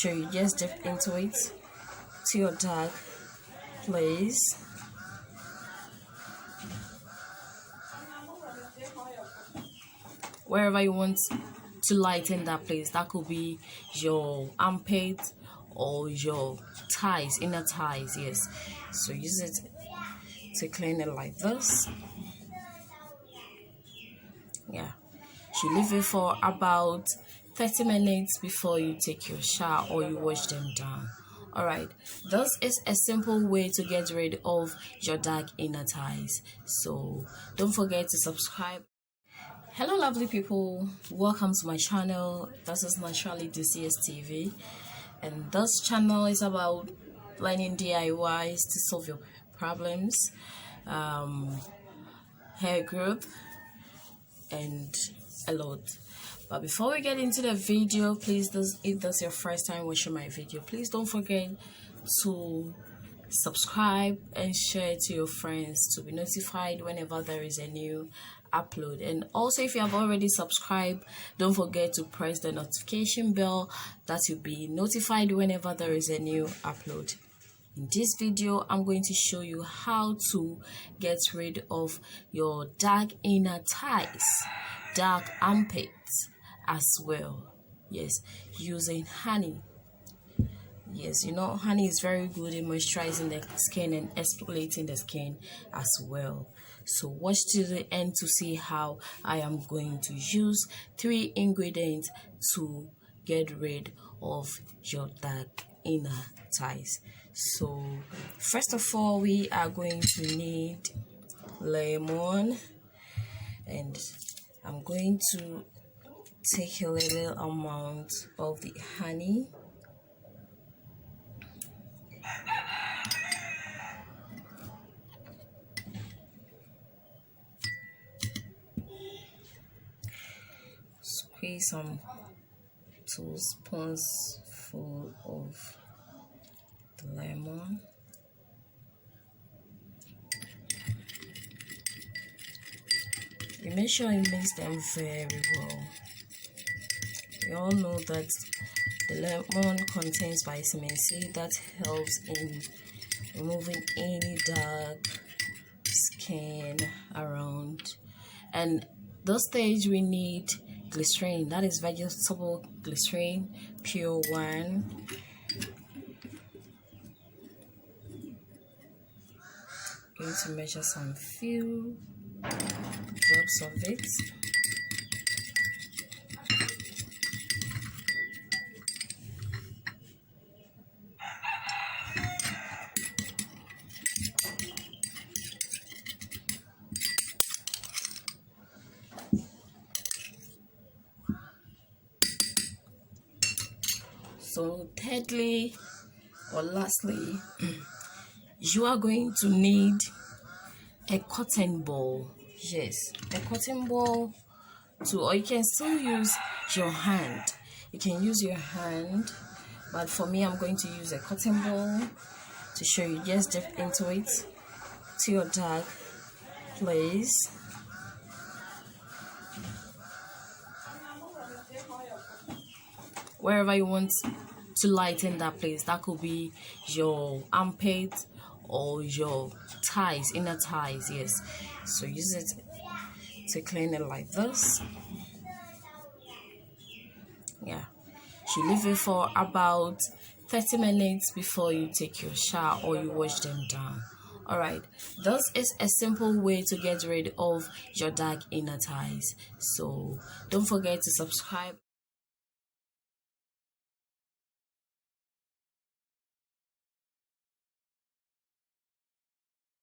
show you. Just dip into it to your dark place. Wherever you want to lighten that place, that could be your armpit or your thighs, inner thighs. Yes, so use it to clean it like this. Yeah, you leave it for about 30 minutes before you take your shower or you wash them down. Alright, this is a simple way to get rid of your dark inner thighs. So don't forget to subscribe. Hello lovely people, welcome to my channel. This is Naturally DCS TV, and this channel is about learning DIYs to solve your problems, hair growth, and a lot. But before we get into the video, please, if that's your first time watching my video, please don't forget to subscribe and share to your friends to be notified whenever there is a new upload. And also, if you have already subscribed, don't forget to press the notification bell that you'll be notified whenever there is a new upload. In this video, I'm going to show you how to get rid of your dark inner thighs, dark armpits as well. Yes, using honey. Yes, you know, honey is very good in moisturizing the skin and exfoliating the skin as well. So watch to the end to see how I am going to use 3 ingredients to get rid of your dark inner thighs. So first of all, we are going to need lemon, and I'm going to take a little amount of the honey. Squeeze some 2 spoons full of the lemon. You make sure you mix them very well. You all know that the lemon contains vitamin C that helps in removing any dark skin around. And this stage we need glycerin, that is vegetable glycerin, pure one. Going to measure some few drops of it. So thirdly or lastly, you are going to need a cotton ball. Yes, a cotton ball too, or you can still use your hand. You can use your hand, but for me, I'm going to use a cotton ball to show you. Just dip into it to your dark place. Wherever you want to lighten that place, that could be your armpit or your thighs, inner thighs. Yes, so use it to clean it like this. Yeah, you leave it for about 30 minutes before you take your shower or you wash them down. Alright, this is a simple way to get rid of your dark inner thighs. So don't forget to subscribe.